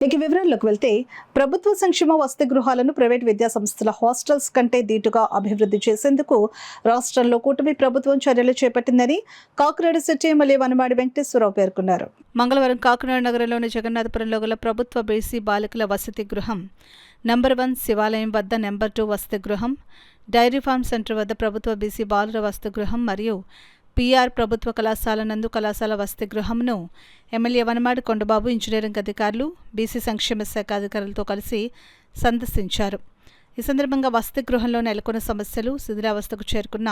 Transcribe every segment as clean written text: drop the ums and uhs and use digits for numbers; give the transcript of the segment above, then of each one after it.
ఇక వివరాల్లోకి వెళ్తే ప్రభుత్వ సంక్షేమ వసతి గృహాలను ప్రైవేట్ విద్యా సంస్థల హాస్టల్స్ కంటే దీటుగా అభివృద్ధి చేసేందుకు రాష్ట్రంలో కూటమి ప్రభుత్వం చర్యలు చేపట్టిందని కాకినాడ సిటీ ఎమ్మెల్యే వనమాడి వెంకటేశ్వరరావు పేర్కొన్నారు. మంగళవారం కాకినాడ నగరంలోని జగన్నాథపురంలో గల ప్రభుత్వ బీసీ బాలికల వసతి గృహం నంబర్ 1 శివాలయం వద్ద నంబర్ 2 వసతి గృహం, డైరీ ఫార్మ్ సెంటర్ వద్ద ప్రభుత్వ బీసీ బాలుర వసతి గృహం మరియు పిఆర్ ప్రభుత్వ కళాశాల నందు కళాశాల వసతి గృహంను ఎమ్మెల్యే వనమాడి కొండబాబు ఇంజనీరింగ్ అధికారులు, బీసీ సంక్షేమ శాఖ అధికారులతో కలిసి సందర్శించారు. ఈ సందర్భంగా వసతి గృహంలో నెలకొన్న సమస్యలు, శిథిలావస్థకు చేరుకున్న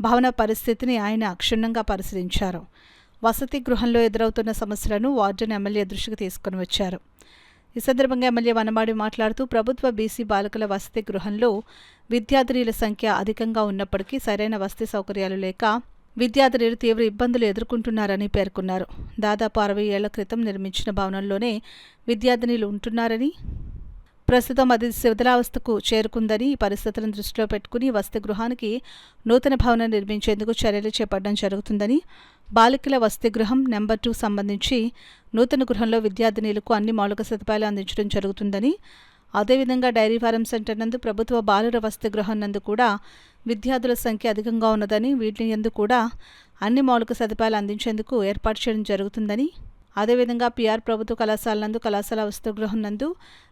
భవన పరిస్థితిని ఆయన క్షుణ్ణంగా పరిశీలించారు. వసతి గృహంలో ఎదురవుతున్న సమస్యలను వార్డెన్ ఎమ్మెల్యే దృష్టికి తీసుకుని వచ్చారు. ఈ సందర్భంగా ఎమ్మెల్యే వనమాడి మాట్లాడుతూ ప్రభుత్వ బీసీ బాలికల వసతి గృహంలో విద్యార్థినీల సంఖ్య అధికంగా ఉన్నప్పటికీ సరైన వసతి సౌకర్యాలు లేక విద్యార్థినులు తీవ్ర ఇబ్బందులు ఎదుర్కొంటున్నారని పేర్కొన్నారు. దాదాపు 60 ఏళ్ల క్రితం నిర్మించిన భవనంలోనే విద్యార్థినులు ఉంటున్నారని, ప్రస్తుతం అది శిథిలావస్థకు చేరుకుందని, ఈ పరిస్థితులను దృష్టిలో పెట్టుకుని వసతి గృహానికి నూతన భవనం నిర్మించేందుకు చర్యలు చేపట్టడం జరుగుతుందని, బాలికల వసతి గృహం నెంబర్ 2 సంబంధించి నూతన గృహంలో విద్యార్థినులకు అన్ని మౌలిక సదుపాయాలు అందించడం జరుగుతుందని, అదేవిధంగా డైరీ ఫారం సెంటర్ నందు ప్రభుత్వ బాలుర వసతి గృహం నందు కూడా విద్యార్థుల సంఖ్య అధికంగా ఉన్నదని, వీటిని యందు కూడా అన్ని మౌలిక సదుపాయాలు అందించేందుకు ఏర్పాటు చేయడం జరుగుతుందని, అదేవిధంగా పిఆర్ ప్రభుత్వ కళాశాల నందు కళాశాల వసతి గృహం నందు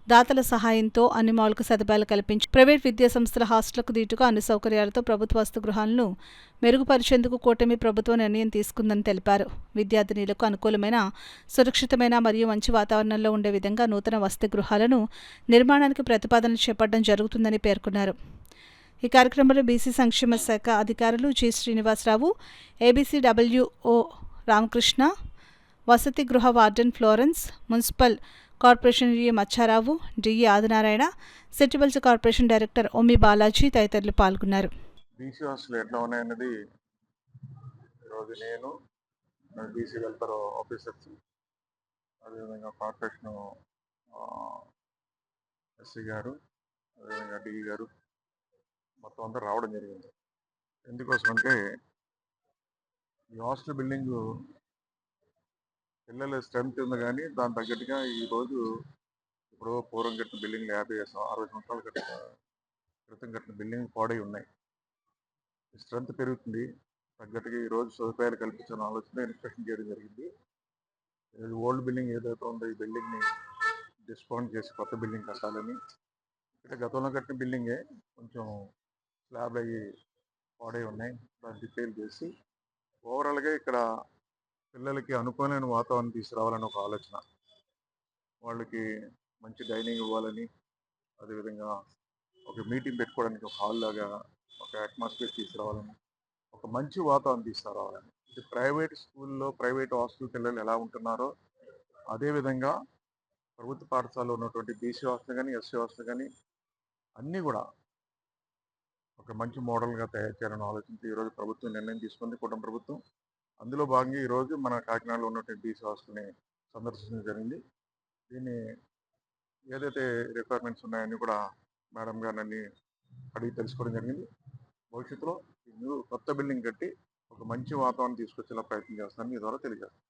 దాతల సహాయంతో అన్ని మౌలిక సదుపాయాలు కల్పించి ప్రైవేట్ విద్యా సంస్థల హాస్టళ్లకు దీటుగా అన్ని సౌకర్యాలతో ప్రభుత్వ వసతి గృహాలను మెరుగుపరిచేందుకు కూటమి ప్రభుత్వం నిర్ణయం తీసుకుందని తెలిపారు. విద్యార్థినులకు అనుకూలమైన, సురక్షితమైన మరియు మంచి వాతావరణంలో ఉండే విధంగా నూతన వసతి గృహాలను నిర్మాణానికి ప్రతిపాదనలు చేపట్టడం జరుగుతుందని పేర్కొన్నారు. ఈ కార్యక్రమంలో బీసీ సంక్షేమ శాఖ అధికారులు జి శ్రీనివాసరావు, ఏబీసీడబ్ల్యూఓ రామకృష్ణ, వసతి గృహ వార్డెన్ ఫ్లోరెన్స్, మున్సిపల్ కార్పొరేషన్ ఈ Maccharao, DE Adinarayana, city corporation director Omi Balaji తదితరులు పాల్గొన్నారు. బీసీ హాస్టల్ ఎట్లా ఉన్నాయన్నది ఈరోజు నేను బీసీ వెల్ఫేర్ ఆఫీసర్స్, అదేవిధంగా కార్పొరేషన్ ఎస్సీ గారు, అదేవిధంగా డిఈ గారు మొత్తం అంతా రావడం జరిగింది. ఎందుకోసం అంటే ఈ హాస్టల్ బిల్డింగ్ పిల్లల స్ట్రెంత్ ఉంది, కానీ దాని తగ్గట్టుగా ఈరోజు ఇప్పుడు పూర్వం కట్టిన బిల్డింగ్లు 60 సంవత్సరాల క్రితం కట్టిన బిల్డింగ్ పాడై ఉన్నాయి. స్ట్రెంత్ పెరుగుతుంది, తగ్గట్టుగా ఈరోజు సదుపాయాలు కల్పించాలని ఆలోచన ఇన్స్ట్రక్షన్ చేయడం జరిగింది. ఓల్డ్ బిల్డింగ్ ఏదైతే ఉందో ఈ బిల్డింగ్ని డిస్కౌంట్ చేసి కొత్త బిల్డింగ్ కట్టాలని. ఇక్కడ గతంలో కట్టిన బిల్డింగే కొంచెం స్లాబ్ అయ్యి పాడై ఉన్నాయి, దాన్ని రిపేర్ చేసి ఓవరాల్గా ఇక్కడ పిల్లలకి అనుకూలమైన వాతావరణం తీసుకురావాలని ఒక ఆలోచన. వాళ్ళకి మంచి డైనింగ్ ఇవ్వాలని, అదేవిధంగా ఒక మీటింగ్ పెట్టుకోవడానికి ఒక హాల్ లాగా ఒక అట్మాస్ఫియర్ తీసుకురావాలని, ఒక మంచి వాతావరణం తీసుకురావాలని. ఇది ప్రైవేట్ స్కూల్లో ప్రైవేట్ హాస్టల్ పిల్లలు ఎలా ఉంటున్నారో అదేవిధంగా ప్రభుత్వ పాఠశాలలో ఉన్నటువంటి బీసీ హాస్టల్ కానీ, ఎస్సీ హాస్టల్ కానీ అన్నీ కూడా ఒక మంచి మోడల్గా తయారు చేయాలని ఆలోచించి ఈరోజు ప్రభుత్వం నిర్ణయం తీసుకుంది, కుటుంబ ప్రభుత్వం. అందులో భాగంగా ఈరోజు మన కాకినాడలో ఉన్నటువంటి బీసీ హాస్టల్ని సందర్శించడం జరిగింది. దీన్ని ఏదైతే రిక్వైర్మెంట్స్ ఉన్నాయని కూడా మేడం గారు అన్ని అడిగి తెలుసుకోవడం జరిగింది. భవిష్యత్తులో కొత్త బిల్డింగ్ కట్టి ఒక మంచి వాతావరణం తీసుకొచ్చేలా ప్రయత్నం చేస్తానని మీ ద్వారా తెలియజేస్తాను.